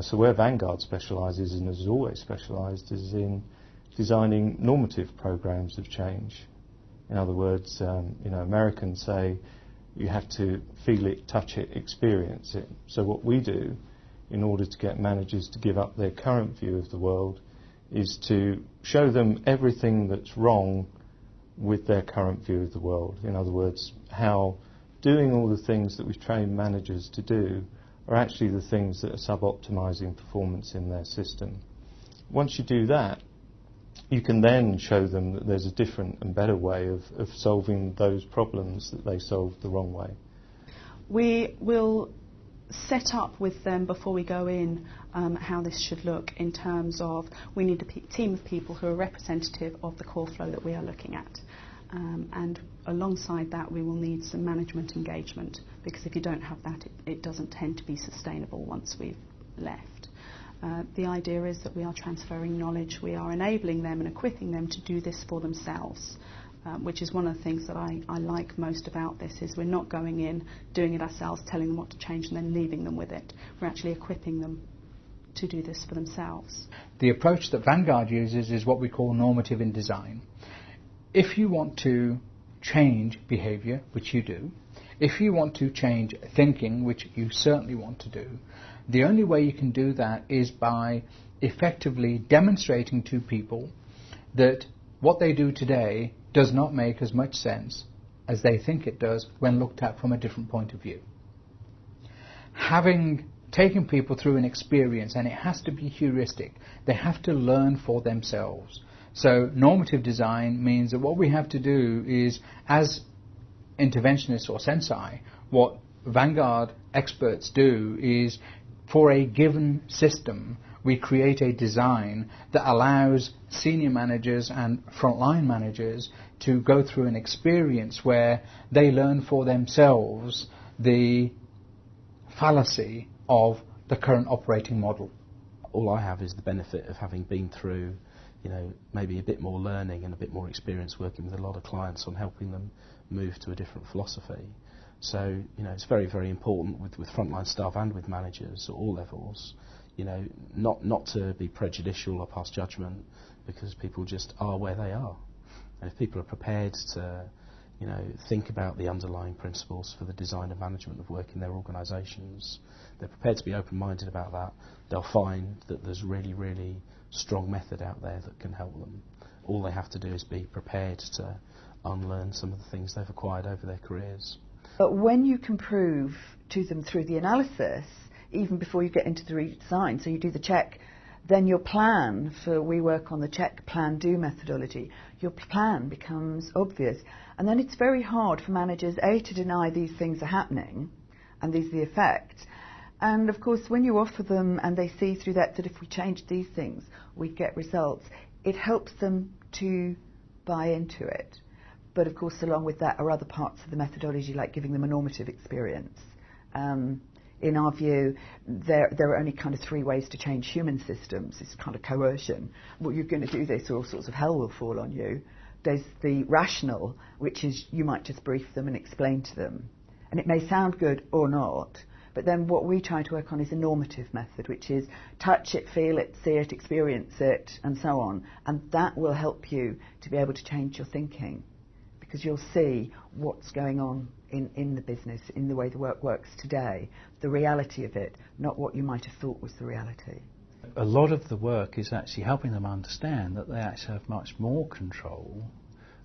So where Vanguard specialises and has always specialised is in designing normative programs of change. In other words, Americans say you have to feel it, touch it, experience it. So what we do in order to get managers to give up their current view of the world is to show them everything that's wrong with their current view of the world. In other words, how doing all the things that we've trained managers to do are actually the things that are sub-optimising performance in their system. Once you do that, you can then show them that there's a different and better way of solving those problems that they solved the wrong way. We will set up with them before we go in how this should look in terms of we need a team of people who are representative of the core flow that we are looking at. And alongside that we will need some management engagement, because if you don't have that it doesn't tend to be sustainable once we've left. The idea is that we are transferring knowledge, we are enabling them and equipping them to do this for themselves, which is one of the things that I like most about this, is we're not going in, doing it ourselves, telling them what to change and then leaving them with it. We're actually equipping them to do this for themselves. The approach that Vanguard uses is what we call normative in design. If you want to change behaviour, which you do, if you want to change thinking, which you certainly want to do, the only way you can do that is by effectively demonstrating to people that what they do today does not make as much sense as they think it does when looked at from a different point of view. Having taken people through an experience, and it has to be heuristic, they have to learn for themselves. So normative design means that what we have to do is, as interventionists or sensei, what Vanguard experts do is, for a given system, we create a design that allows senior managers and frontline managers to go through an experience where they learn for themselves the fallacy of the current operating model. All I have is the benefit of having been through, maybe a bit more learning and a bit more experience working with a lot of clients on helping them move to a different philosophy. So, it's very, very important with frontline staff and with managers at all levels, not to be prejudicial or pass judgment, because people just are where they are. And if people are prepared to, think about the underlying principles for the design and management of work in their organisations, they're prepared to be open-minded about that, they'll find that there's really, really strong method out there that can help them. All they have to do is be prepared to unlearn some of the things they've acquired over their careers. But when you can prove to them through the analysis, even before you get into the redesign, so you do the check, then your plan we work on the check, plan, do methodology, your plan becomes obvious. And then it's very hard for managers, A, to deny these things are happening, and these are the effects. And of course, when you offer them and they see through that if we change these things, we get results, it helps them to buy into it. But of course, along with that are other parts of the methodology, like giving them a normative experience. In our view, there are only kind of three ways to change human systems. It's kind of coercion. Well, you're going to do this or all sorts of hell will fall on you. There's the rational, which is you might just brief them and explain to them. And it may sound good or not, but then what we try to work on is a normative method, which is touch it, feel it, see it, experience it, and so on. And that will help you to be able to change your thinking, because you'll see what's going on in the business, in the way the work works today, the reality of it, not what you might have thought was the reality. A lot of the work is actually helping them understand that they actually have much more control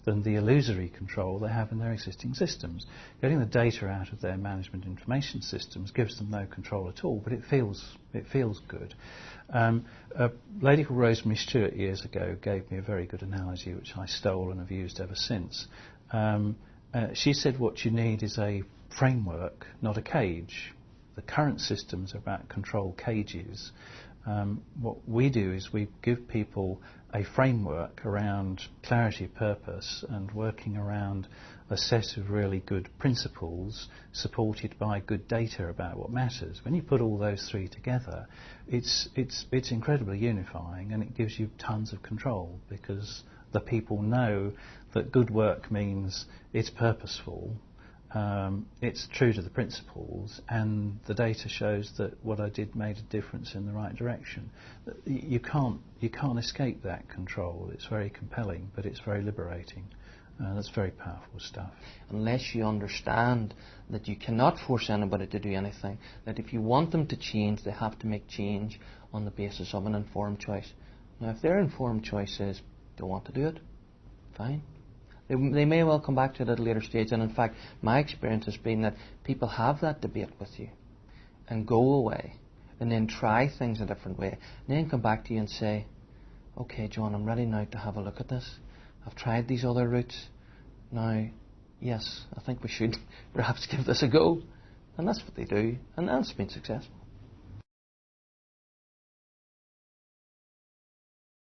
than the illusory control they have in their existing systems. Getting the data out of their management information systems gives them no control at all, but it feels good. A lady called Rosemary Stewart years ago gave me a very good analogy, which I stole and have used ever since. She said what you need is a framework, not a cage. The current systems are about control cages. What we do is we give people a framework around clarity of purpose and working around a set of really good principles supported by good data about what matters. When you put all those three together, it's incredibly unifying, and it gives you tons of control, because the people know that good work means it's purposeful, it's true to the principles, and the data shows that what I did made a difference in the right direction. You can't escape that control. It's very compelling, but it's very liberating. That's very powerful stuff. Unless you understand that you cannot force anybody to do anything, that if you want them to change, they have to make change on the basis of an informed choice. Now, if their informed choice is, don't want to do it, fine. They may well come back to it at a later stage, and in fact, my experience has been that people have that debate with you and go away and then try things a different way, and then come back to you and say, okay, John, I'm ready now to have a look at this. I've tried these other routes. Now, yes, I think we should perhaps give this a go. And that's what they do, and that's been successful.